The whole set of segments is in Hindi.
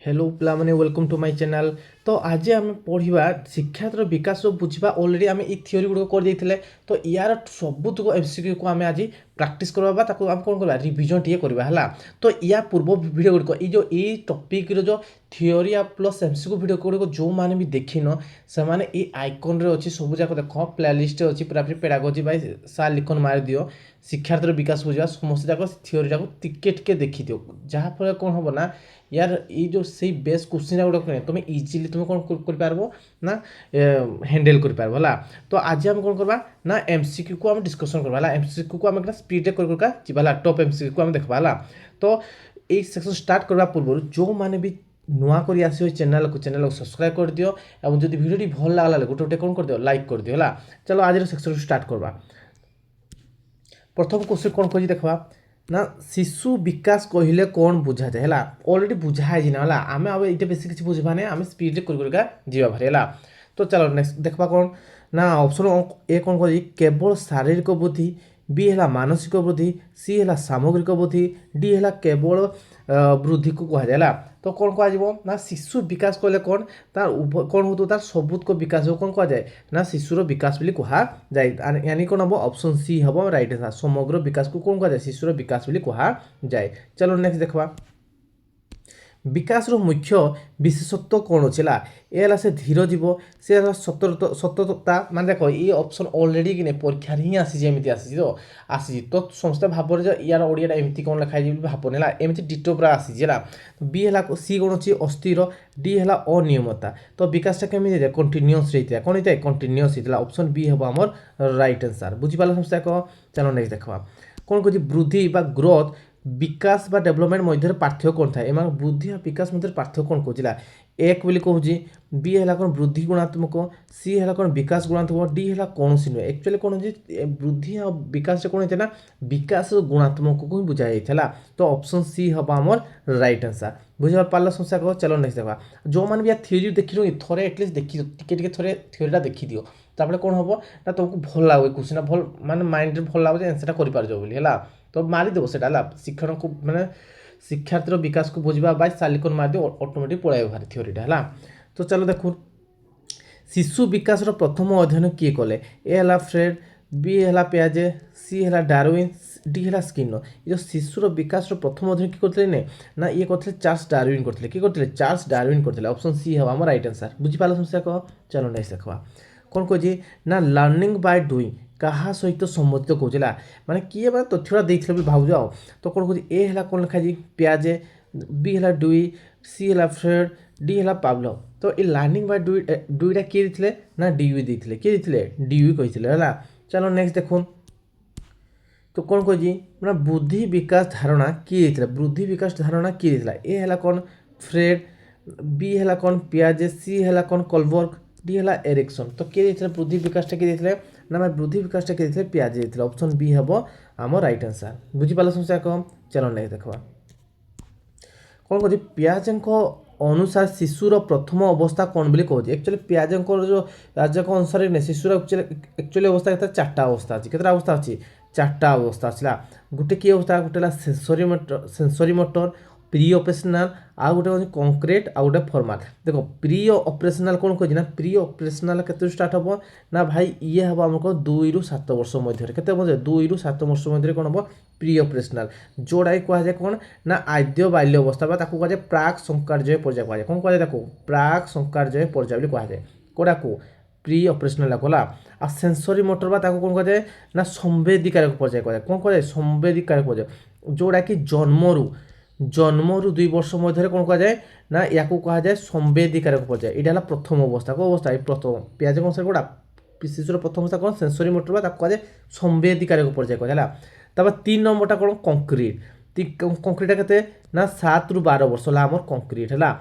हेलो पिला माने वेलकम टू माय चैनल। तो आज आम पढ़ा शिक्षार विकास बुझा अलरेडी आम ये थ्योरी गुड़क कर तो यार सबुत एमसीक्यू को आम आज प्राक्ट करवा आम कौन करवा रिविजन टे करवा है। तो या पूर्व भिड गुड़िक ये टॉपिक जो थ्योरी प्लस एमसीक्यू भिड गुड़िक जो मैंने भी देखिन से मैंने ये आइकन रे अच्छी सब जाक देख प्लेलिस्ट अच्छी पूरा पेडागोजी बाय सार लिखन मार दियो शिक्षार विकास बुझा समस्त जाक थ्योरी टाक टिके टिके देखी दियो जहाँफल कौन हम ना यार ये जो से बेस क्वेश्चन गुड़ा तुम इजिली तुम कौन कर पारबो ना हैंडल कर पारबो हला। तो आज हम कौन करबा ना एमसीक्यू को हम डिस्कशन करबा हला। एमसीक्यू को हम एकटा स्पीड कर जिबा हला टॉप एमसीक्यू को हम देखबा हला। तो ये सेक्शन स्टार्ट करबा पूर्व जो माने भी नुआ करी आसी चैनल को सब्सक्राइब कर दियो और जब वीडियो भल लागला गोटे गोटे कौन कर दियो लाइक कर दियो हला। चलो आज सेक्शन स्टार्ट करबा। प्रथम क्वेश्चन कौन कर देखबा ना शिशु विकास कहले कौन बुझा जाए है अलरेडी बुझाई ना है आम अब ये बेस किसी बुझा ना आम स्पीड कर जीवा भारी है। तो चलो नेक्स्ट देखा कौन ना ऑप्शन ए कौन कर केवल शारीरिक बुद्धि बी है मानसिक बुद्धि सी है सामग्रिक बुद्धि डी है केवल वृद्धि को कहुए। तो कौन कह शिशु विकास कहले कौन तार कौन हो तार सबूत को विकास कौन कह जाए ना शिशुर विकास भी कह जाए यानी कौन हम ऑप्शन सी हम राइट आंसर समग्र विकास को कौन कह जाए शिशुर विकास भी कह जाए। चलो नेक्स्ट देखा विकास मुख्य विशेषत्व कौन अच्छे है से धीर जीव सी सतर्कता मान देख ये ऑप्शन अलरेडी कि परीक्षा ही आसी आसी तो आसी तो समस्ते भाव यार ओडिया एमती कौन लिखाई भावने एमती डिटो पूरा आसी है। बी है सी कौन अच्छी अस्थिर डी है अनियमता तो विकासटा केमी कंटिन्यूअस रही है कौन होता है कंटिन्यूअस होता ऑप्शन बी हम आमर राइट आंसर बुझीपाल समस्या कह। चलो नेक्स्ट देखा कौन कह वृद्धि ग्रोथ विकास बा डेवलपमेंट मध्य पार्थक्य कौन था एम बुद्धि और विकास मध्य पार्थक्य कौन कहला एक बोली कहूँ बी है कौन वृद्धि गुणात्मक सी है कौन विकास गुणात्मक डी है कौन सी नुहे एक्चुअली कौन हो वृद्धि और विकास कौन होता है ना विकास गुणात्मक को ही बुझा जाता। तो ऑप्शन सी हम आमर राइट आंसर बुझे पार्ल समस्या कह। चलो नेक्स्ट देखा जो मैंने भी थ्योरी देखी थे एटलिस्ट देखी टे थे थ्योरीटा देखी दियो तापर कौन हम ना तुमको भल लगे क्वेश्चन भल माने माइंड भल लगे आंसरटा कर पार तो मारिदेव से शिक्षण को मैंने शिक्षार्थी विकास को बुझा बाय सालिकन मारिद ऑटोमेटिक पड़ाई भारी थ्योरीटा है। तो चलो देखो शिशु विकास प्रथम अध्ययन किए कले ए है फ्रेड बी है पियाजे सी है डार्विन डी है स्किनर ये शिशुर विकास प्रथम अध्ययन कि करते ना ये करते चार्ल्स डार्विन करते कि करते चार्ल्स डार्विन करते ऑप्शन सी हम आम राइट आंसर बुझीपाल समस्या कह। चलो नेक्स्ट देखा कौन कह ना लर्निंग बाय डुईंग क्या सहित संबंधित कहला माने किए मैं तथ्यटा देते भी भाव जाओ। तो कौन कह ए है कौन लिखाई पियाजे बी है डुई सी है फ्रेड डी है पाब्लो तो ये लर्निंग बाय डुईटा किए देते ना डीयू देते किए देते डीयू कही है। चलो नेक्स्ट देखो तो कौन कह ना बुद्धि विकास धारणा किए देते बुद्धि विकास धारणा किए देते ए है कौन फ्रेड बी है कौन पियाजे सी है कौन कलबर्ग डी है एरिक्सन तो किए देते बुद्धि विकासटा किए देते ना मैं बुद्धि विकासटा किए देते पियाजे देते ऑप्शन बी हम आम राइट आंसर बुझीपाल समस्या कह। चलो नेक्स्ट देखा कौन कह पियाजे अनुसार शिशुर प्रथम अवस्था कौन बोली कह एक्चुअली पियाजे जो राज्य अनुसार शिशुर एक्चुअली अवस्था के चार्टा अवस्था अच्छी के अवस्था अच्छी चार्टा अवस्था अच्छी गोटे कि अवस्था गोटे सेंसरी मोटर प्री ऑपरेशनल आ गोटे कौन कंक्रीट आ गोटे फॉर्माल देखो प्री ऑपरेशनल कौन कह प्री ऑपरेशनल के स्टार्ट हम ना भाई ये हम आमको 2 ରୁ 7 वर्ष मध्य के 2 ରୁ 7 वर्ष मध्य कौन हम प्री ऑपरेशनल जोड़ा कहुए कौन ना आद्य बाल्य अवस्था कहुए प्राक संकार्य पर्याय कहुए कौन कहुए प्राक संकार्य पर्याय कहुए कौटा को प्री ऑपरेशनल गला आ सेंसरी मोटर कौन कहुए ना संवेदीकारक पर्याय कहुए कौन कहुए संवेदीकारक पर्याय जोड़ा कि जन्मरू 2 वर्ष मध्य कौन कह जाए ना या कह जाए संवेदीकारक पर्याय यहाँ प्रथम अवस्था को अवस्था प्रथम पियाज कौन गोटा शिशुर प्रथम अवस्था कौन सेंसरी मोटर कह जाए संवेदीकारक पर्याय कह तब 3 नंबरटा कौन कंक्रीटा के ना 7 ରୁ 12 वर्ष आमर कंक्रीट है।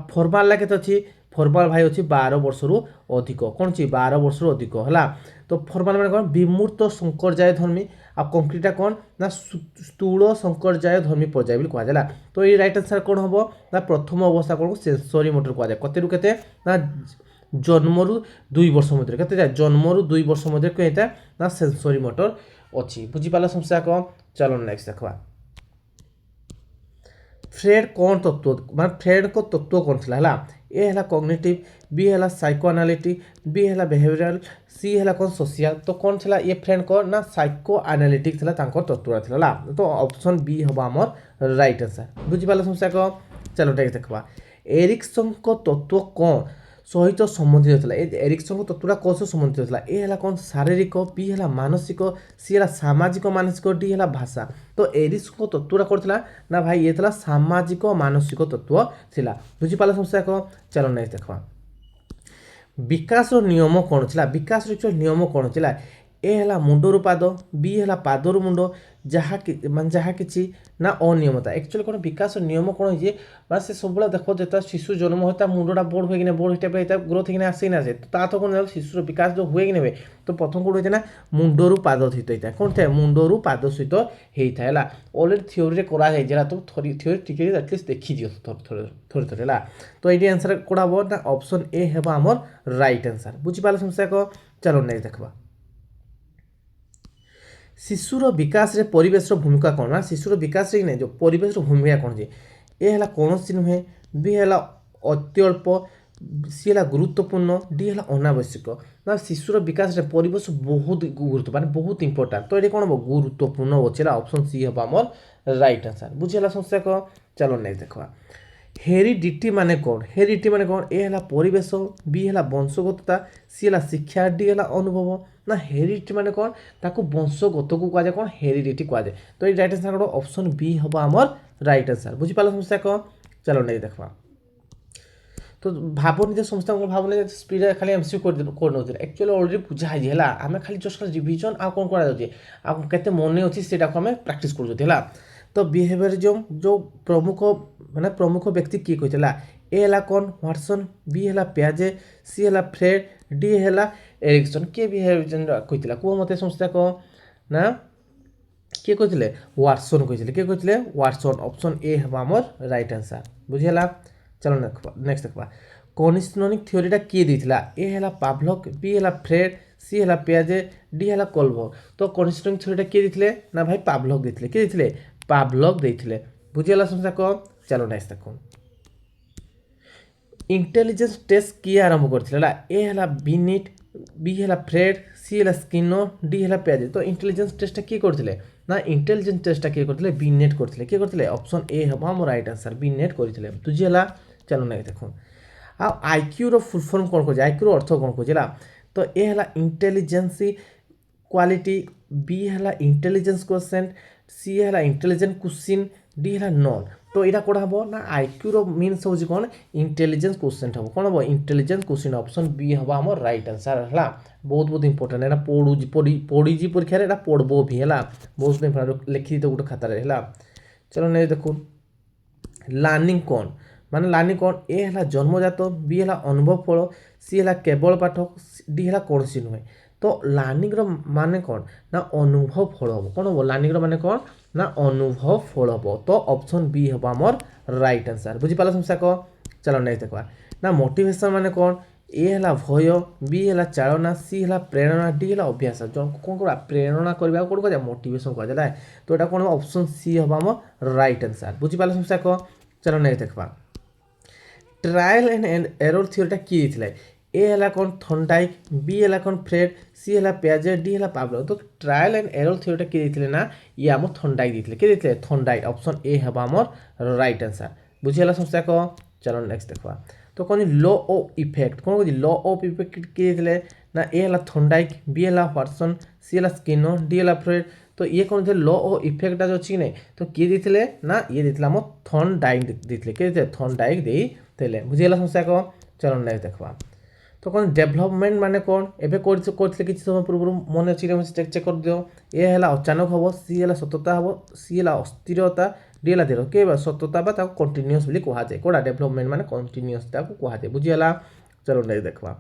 फॉर्माल के अच्छी फॉर्माल भाई अच्छी 12 वर्ष अधिक कौन अच्छी 12 वर्ष अधिक है। तो फॉर्माल मैंने कौन विमूर्त संकरजाय धर्मी आ कंक्रीटा कौन ना स्थूल संकरजाय धर्मी पर्याय भी कहला। तो ये राइट आंसर कौन हम ना प्रथम अवस्था कौन सेंसरी मोटर कह जाए कते ना जन्मरू 2 वर्ष मध्य के जन्मरू 2 वर्ष मध्य कहता ना सेंसरी मोटर अच्छी बुझीपाल समस्या कह। चलो नेक्स्ट देखा फ्रेड कौन तत्व मान फ्रेड को तत्व कौन था ए है कॉग्निटिव बी है साइकोएनालिटिक बी है बिहेवियरल सी है कौन सोशियल तो कौन था ये फ्रेड को ना साइकोएनालिटिक था तत्व था तो ऑप्शन बी हम आमर राइट आंसर बुझीपाल समस्या को चलो देखा एरिक्सन को तत्व कौन सहित संबंधित होता एरिक्सन तत्वटा कौन सह संबंधित होता ये है कौन शारीरिक बी है मानसिक सी है सामाजिक मानसिक डी है भाषा तो एरिक्सन तत्वटा कौन था ना भाई ये था सामाजिक मानसिक तत्व था बुझीपाल समस्या को चलो नेक्स्ट देखा विकास नियम कौन था विकास नियम कौन था ए है मुंडरू पाद बी है पादरू मुंड जहाँ मान जहाँ कि ना अनियमता एक्चुअली कौन विकास नियम कौन हो मैं से सब देख जो शिशु जन्म होता मुंडा बोर्ड हो बोर्ड टाइप ग्रोथ होना आसे ना तो तो कौन शिशुर विकास जो हुए कि नहीं तो प्रथम कौन होता है ना मुंडरू पाद सहित होता है कौन था मुंडरू पाद सहित होता है अलरेडी थ्योरी कराई तो थ्योरी टिके एटलिस्ट देखी दियो थोड़े थोड़े है तो ये आंसर कौन हम ना ऑप्शन ए है आमर राइट आंसर बुझीपाल समस्या को चलो नेक्स्ट देखा शिशुर विकास रे परिवेश भूमिका कौन ना शिशुर विकास रे नहीं जो परिवेश भूमिका कौन जे ए है कौन नुहे बी है अत्यल्प सी है गुरुत्वपूर्ण डी है अनावश्यक ना शिशुर विकास रे परिवेश बहुत गुरुत्व माने बहुत इंपोर्टेंट तो ये कौन हम गुरुत्वपूर्ण अच्छे ऑप्शन सी हम आमर राइट आंसर बुझेगा समस्या को चलो नेक्स्ट देखा हेरिडिटी माने कौन हेरिडिटी माने कौन ए है परिवेश बी है वंशगतता सी है शिक्षा डी है अनुभव ना हेरिडिटी माने कौन ताको वंशगत को कह जाए कौन हेरिडिटी कह जाए तो ये राइट आंसर ऑप्शन बी हम आमर राइट आंसर बुझीपाल समस्या को चलो नहीं देखा तो भावन जे समस्या भावन स्पीड खाली एमसी कर एक्चुअली अलरेडी बुझा है आम खाली जस्ट रिविजन आ कौन करते मन अच्छी से प्राक्ट कर तो बिहेवियरिज्म जो प्रमुख माने प्रमुख व्यक्ति किए कहला ए है कौन वाटसन बी है प्याजे सी है फ्रेड डी है एरिक्सन किए बिहेवियरिज्म कहला कह मत समस्या को ना किए कहते वाटसन कहते वाटसन ऑप्शन ए है आमर राइट आंसर बुझेगा चलो नेक्स्ट देखा कनिस्टोनिक थ्योरीटा किए देता ए है पाभलक बी है फ्रेड सी है पियाजे डी है कोल्बो तो कनिस्टोनिक थ्योरीटा किए देते ना भाई पाभलक देते किए देते पाभलक देते बुझेगा समस्या को चलो नेक्स्ट देखो इंटेलिजेंस टेस्ट किए आरंभ करथिला ए है बिनिट बी है फ्रेड सी है स्किनर डी है पियाजे तो इंटेलिजेंस टेस्ट किए करथिले ना इंटेलिजेंस टेस्ट किए करथिले बिनेट करथिले किए करथिले ऑप्शन ए हम हम राइट आंसर बिनेट करथिले बुझेला चलो नहीं देखो आ आईक्यू रो फुल फॉर्म कौन खोजे आईक्यू रो अर्थ कौन खोजेला तो ए है इंटेलिजेंस क्वालिटी बी है इंटेलिजेंस क्वेश्चन सी है इंटेलिजेंट क्वेश्चन डी है नॉन तो यहाँ कौन हम ना आईक्यू रो मीन्स हूँ कौन इंटेलिजेंस क्वेश्चन हम कौन हम इंटेलिजेंस क्वेश्चन ऑप्शन बी हम आम राइट आंसर है बहुत बहुत इंपोर्टेंट है पढ़ी परीक्षा पढ़ब भी है बहुत इंपोर्टेंट लिखी तो गोटे खातार है चलो नहीं देखो लर्निंग कौन माने लर्निंग कौन ए है जन्मजात बी है अनुभव फल सी है केवल पाठ डी है कौन सी नुहे तो लर्निंग माने कौन ना अनुभव फल हम कौन हम लर्निंग माने कौन ना अनुभव फल हम तो ऑप्शन बी हम आमर राइट आंसर बुझीपाल समस्या को चलो नहीं देखा ना मोटिवेशन माने कौन ए है भय बी है चालना सी है प्रेरणा डी है अभ्यास जन कौन कर प्रेरणा करवा कौन कह मोटिवेशन कह तो यहाँ कौन ऑप्शन सी हम आमर राइट आंसर बुझीपाल समस्या को चलो नहीं देखा ट्रायल एंड एरर थ्योरीटा किए देते ए है कौन थर्नडाइक बी है कौन फ्रेड सी है पियाजे डी है पाभलक तो ट्रायल एंड एरर थ्योरीटा किए देते ना ये आम थर्नडाइक देते किए देते थर्नडाइक ऑप्शन ए है आमर राइट आंसर बुझीगला समस्या को चलो नेक्स्ट देखा तो कौन लॉ ऑफ इफेक्ट कौन कह लॉ ऑफ इफेक्ट किए देते ना ए है थर्नडाइक बी है वाटसन सी है स्किनर डी है फ्रेड तो ये कौन थे लॉ ऑफ इफेक्ट जो अच्छी नहीं तो किए देते ना ये देते आम थर्नडाइक देते किए देते थर्नडाइक देते बुझीगला समस्या को चलो नेक्स्ट देखा तो कौन डेभलपमेंट माने कौन एबे करथिले किछि समय पूर्व मन अच्छी चेक कर दियो ए है अचानक हम सी है सतता हम सी है अस्थिरता डी है दृढ़ के सतता बा कंटिन्यूअस बोली कह जाए कोड़ा डेभलपमेंट माने कंटिन्यूअस कह जाए बुझीगला चलो नहीं देखा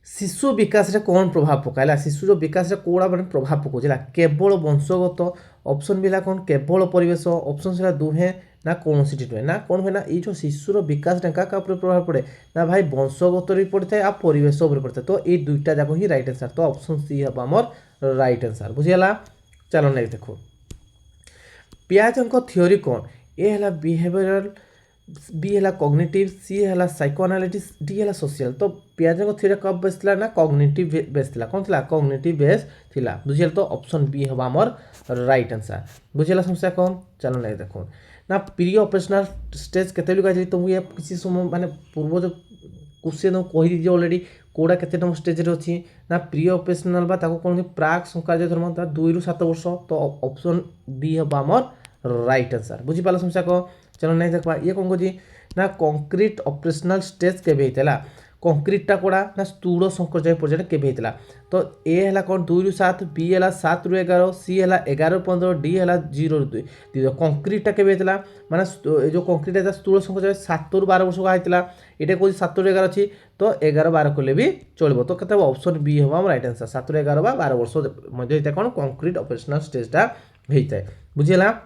शिशु विकास रे कौन प्रभाव पकाइला शिशुर विकास रे कोड़ा माने प्रभाव पकाउला केवल वंशगत ऑप्शन भी कौन केवल परिवेश ऑप्शन से दुहे ना कौन सी नुहे ना कौन हुए ना ये जो शिशुर विकास का प्रभाव पड़े ना भाई वंशगत भी पड़ता है आ परिवेश पड़ता है तो ये दुईटा जाक ही राइट आंसर तो ऑप्शन सी हम आमर राइट आंसर बुझीगला चलो नहीं देखो ପିଆଜଙ୍କ ଥିଓରି କ'ଣ? ଏ ହେଲା ବିହେଭିଅରାଲ, बी है कॉग्निटिव, सी है साइकोएनालिटिक्स, डी है सोशल। तो पियाज थ्योरी कब बेस थी ना कॉग्निटिव बेस थी। कौन थी? कॉग्निटिव बेस थी। बुझे तो ऑप्शन बी हम आमर राइट आंसर। बुझेगा समस्या कौन? चलो नहीं देखो ना प्री ऑपरेशनल स्टेज केते कही तो मुझे किसी समय माने पूर्व जो क्वेश्चन कहीदी अलरेडी कौड़ा के नंबर स्टेज अच्छी ना प्री ऑपरेशनल कौन प्राक संकार्य धर्म 2 ରୁ 7 वर्ष। तो ऑप्शन बी हम आमर राइट आंसर। बुझीपाल समस्या को? चलो नहीं देखा ये कौन कही ना कंक्रीट ऑपरेशनल स्टेज केबे होता कंक्रीटा कौड़ा ना स्थूल संकोचन पर्याय केबे होता। तो ए है कौन 2 ରୁ 7, बी है 7 ରୁ 11, सी है 11 ରୁ 15, डी है 0 ରୁ 2। कंक्रीटा केबे होता माने जो कंक्रीट है स्थूल संकोचन 7 ରୁ 12 वर्ष का होता। ये कौन 7 ରୁ 11 अच्छी तो 11-12 कले भी चलो। तो कहते ऑप्शन बी हम राइट आंसर 7 ରୁ 11 ବା 12 वर्ष मध्य कौन कंक्रीट ऑपरेशनल स्टेजटा होता है। बुझेगा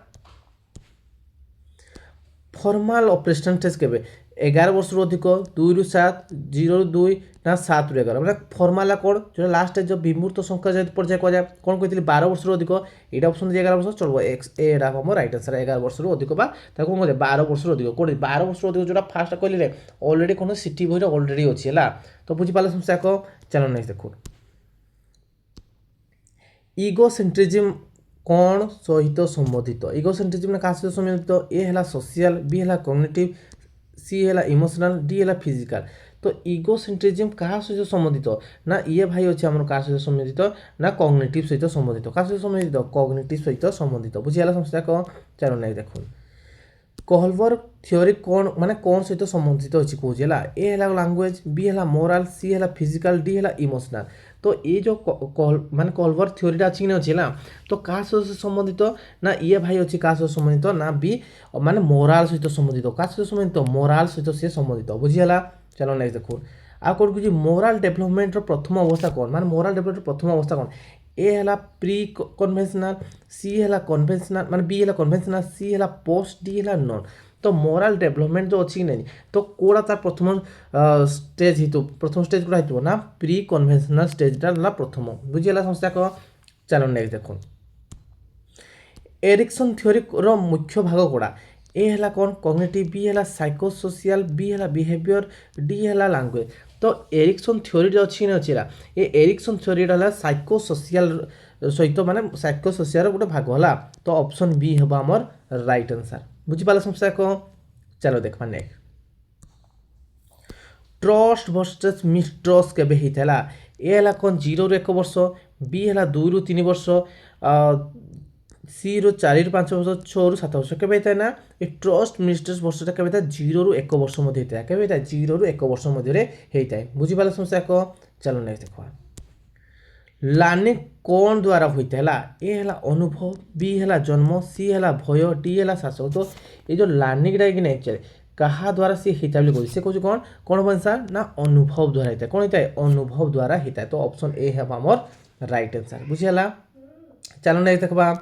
फॉर्माल ऑपरेशनल स्टेज केबे 11 वर्ष अधिक 2 ରୁ 7, 0 ରୁ 2 ना 7 ରୁ 11 मतलब फॉर्माला कौन जो लास्ट जो विमूर्त संख्या पर्याय कह जाए कौन कहते 12 वर्ष अधिक ये ऑप्शन 11 वर्ष चलो एक्स एटा हम राइट आंसर 11 वर्ष अधिक बा कौन कहते 12 वर्ष अधिक कौन 12 वर्ष अधिक जो फास्ट कहले ऑलरेडी कौन सिटी बही ऑलरेडी अच्छी है। तो बुझीपाल समस्या को? चलो नहीं देखो इगोसेंट्रिज्म कौन सहित संबंधित? इगोसेंट्रिज्म क्या सहित संबंधित? ए है सोशल, बी है कॉग्निटिव, सी है इमोशनल, डी है फिजिकल। तो इगोसेंट्रिज्म क्या सहित संबंधित ना ये भाई अच्छे आम क्या सहित संबंधित ना कॉग्निटिव सहित संबंधित। क्या सहित संबंधित? कॉग्निटिव सहित संबंधित। बुझीगला समस्या को? चलो नहीं देखो कोहलबर थ्योरी कौन माने कौन सहित संबंधित अच्छी कहे ए है लैंग्वेज, बी है मोराल, सी है फिजिकल, डी है इमोशनल। तो ये जो माने कोहलबर थ्योरीटा अच्छी नहीं अच्छी ना तो क्या सहित संबंधित ना ये भाई अच्छी क्या सहित संबंधित ना बी माने मोराल सहित संबंधित। क्या सहित संबंधित? मोराल सहित सी संबंधित। बुझीगला? चलो नहीं देखो आ कौन कह मोराल डेभलपमेंट प्रथम अवस्था कौन माने मोराल डेभलपमेंट प्रथम अवस्था कौन? ए है प्री कन्वेंशनल, सी है कन्वेंशनल माने बी है कन्वेंशनल, सी है पोस्ट, डी है नॉन। तो मोराल डेभलपमेंट जो अच्छी नहीं तो कौड़ा तार प्रथम स्टेज ही तो प्रथम स्टेज कौड़ा हो ना प्री कन्वेंशनल स्टेजटा ना प्रथम। बुझीगला समस्या को? चलो नेक्स्ट देखो एरिक्सन थ्योरी रो मुख्य भाग कौड़ा? ए है कौन कॉग्निटिव, बी है साइकोसोशियल, बी है बिहेवियर, डी है लैंग्वेज। तो एरिक्सन थ्योरी अच्छी नहीं अच्छी ये एरिक्सन थ्योरीटा साइकोसोशियल सहित माने साइकोसोशियल गोटे भाग है। तो ऑप्शन बी हम आमर राइट आंसर। बुझीपाल समस्या को? चलो देखा नेक्स्ट ट्रस्ट वर्सेस मिसट्रस्ट केबे होता? ए है कौन 0 ରୁ 1 वर्ष, बी है 2 ରୁ 3 वर्ष, सी ରୁ 4 ରୁ 5 वर्ष, 6 ରୁ 7 वर्ष केबे होता है ना ये ट्रस्ट मिसट्रस्ट वर्षटा केबे होता है 0 ରୁ 1 वर्ष मध्य होता है। केबे होता है 0 ରୁ 1 वर्ष मध्य होता है। बुझीपाल समस्या को? चलो नहीं देखो लर्निंग कौन द्वारा होता है? ए है अनुभव, बी है जन्म, सी है भय, डी है शासक। तो ये जो लर्निंगटा कि एक्चुअली क्या द्वारा सी होता है कहे कौन कौन कौन हम आंसर ना अनुभव द्वारा होता है। कौन होता है? अनुभव द्वारा होता है। तो ऑप्शन ए है आमर राइट आंसर। बुझीगला? चलो नहीं देखा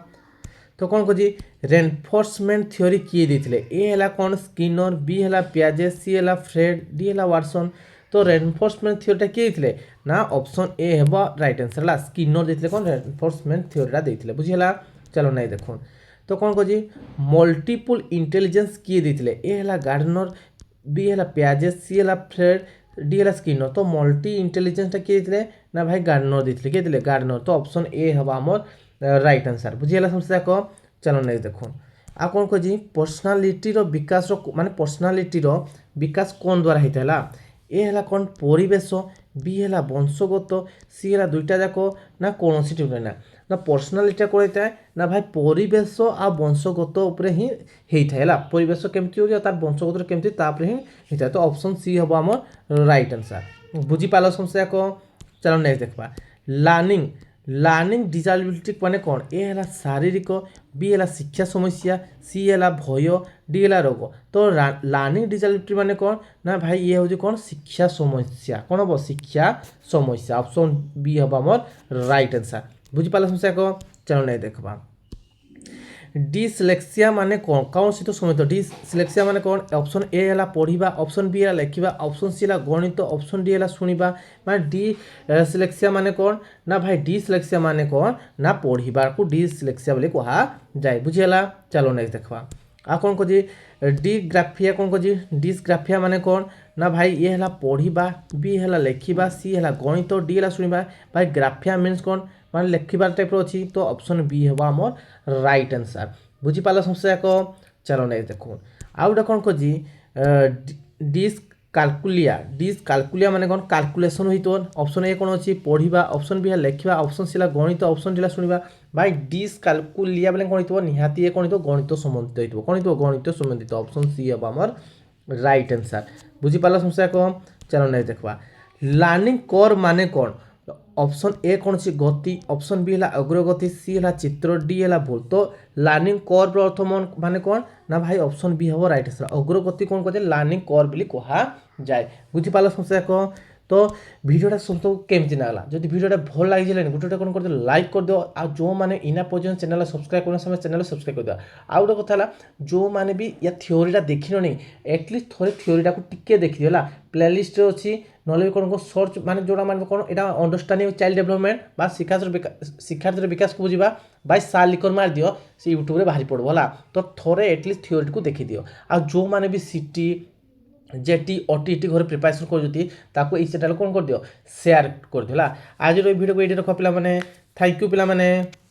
तो कौन कह रेनफोर्समेंट थ्योरी किए देते? ए है कौन स्किनर, बी है पियाजे, सी है फ्रेड, डी है वाटसन। तो रेनफोर्समेंट थ्योरीटा किए देते ना ऑप्शन ए है राइट आंसर है स्किनर देते कौन रेनफोर्समेंट थ्योरीटा देते। बुझीगला? चलो नहीं देखो तो कौन कह मल्टीपल इंटेलिजेंस किए देते? ए है गार्डनर, बी है पियाजे, सी है फ्रेड, डी है स्किनर। तो मल्टी इंटेलिजेंसटा किए देते ना भाई गार्डनर देते किए देते गार्डनर। तो ऑप्शन ए है आमर राइट आंसर। बुझीगला समस्या को? चलो नहीं देखो आ कौन कह पर्सनालीटी विकास माने पर्सनालीटी विकास कौन द्वारा होता है? ए है कौन परिवेश, बी है वंशगत, सी है दुईटा जाक ना कौन सी ना ना पर्सनालीटा कौन होता है ना भाई परिवेश आ वंशगत उपर ही होता है। परिवेश केमती हो तार वंशगत केमती तापर ही होता है। तो ऑप्शन सी हम आमर राइट आंसर। बुझीपाल समस्या को? चलो नेक्स्ट देखा लर्निंग डिसेबिलिटी माने कौन? ए है शारीरिक, बी है शिक्षा समस्या, सी है भय, डी है रोग। तो लर्निंग डिसेबिलिटी माने कौन ना भाई ये हूँ कौन शिक्षा समस्या। कौन हम शिक्षा समस्या। ऑप्शन बी हम आमर राइट आंसर। बुझीपाल समस्या को? चलो नहीं देखा डिसलेक्सिया माने कौन सहित समित डिसलेक्सिया माने कौन ऑप्शन ए है पढ़ा ऑप्शन बी है लिखा ऑप्शन सी है गणित ऑप्शन डी है शुणा माने डिसलेक्सिया माने कौन ना भाई डिसलेक्सिया माने कौन ना पढ़ा को डिसलेक्सिया बोली कहा जाए बुझीगला। चलो नेक्स्ट देखा आ कौन कह डिग्राफिया कौन कह डिसग्राफिया माने कौन ना भाई ये है पढ़ा बी है लिखा सी है गणित डी है शुणा भाई ग्राफिया मीन्स कौन माने लिखबार टाइप अच्छी तो ऑप्शन बी है आमर राइट आंसर बुझीपाल समस्या जाक। चलो नेक्स्ट देखो आउ गोटे कौन कह डिसकालकुलिया माने कौन काल्कुलेसन हो ऑप्शन ए कौन अच्छी पढ़ा ऑप्शन बी है लिखा ऑप्शन सी गणित ऑप्शन डी शुणा भाई डिसकालकुलिया बोले कौन हो निहाती कौन हो गणित संबंधित हो कौन हो गणित संबंधित ऑप्शन सी हम आमर राइट आंसर बुझीपाल समस्या जाक। चलो नेक्स्ट देखा लर्निंग कर माने कौन ऑप्शन ए कौन सी गति ऑप्शन बी है अग्रगति सी है चित्र डी है भूल तो लर्निंग कर अर्थ माने कौन ना भाई ऑप्शन बी हम राइट आंसर अग्रगति कौन कहते लर्निंग कर बोली कहा जाए बुझीपाल समस्या कह। तो भिडियोटा समस्त केमती लगला जब भिडियोटा भल लगी गोटे कौन कर लाइक कर दियो आ जो मैंने इना पर्यटन चैनल सब्सक्राइब करना समय चैनल सब्सक्राइब कर दिया आउ गोटे कथा जो मैंने भी या थ्योरीटा देखिन नहीं एटलिस्ट थोड़े थ्योरीटा को टिके देखिए प्लेलिस्ट अच्छी ना भी कौन सर्च माने जोड़ा मानब कौन यहाँ अंडरस्टांडिंग चाइल्ड डेभलपमेंट बा शिक्षार्थी विकास को बुझा बाय सार लिकर मार दियो से यूट्यूब रे बाहरी पड़ो है तो थोड़े एटलिस्ट थ्योरी को देखी दियो आ जो मैंने भी सीटी जेटी ओटीटी घर प्रिपरेशन कर चैनल कौन कर दियो शेयर कर दियो आज भिडियो को ये रख पे थैंक यू पे।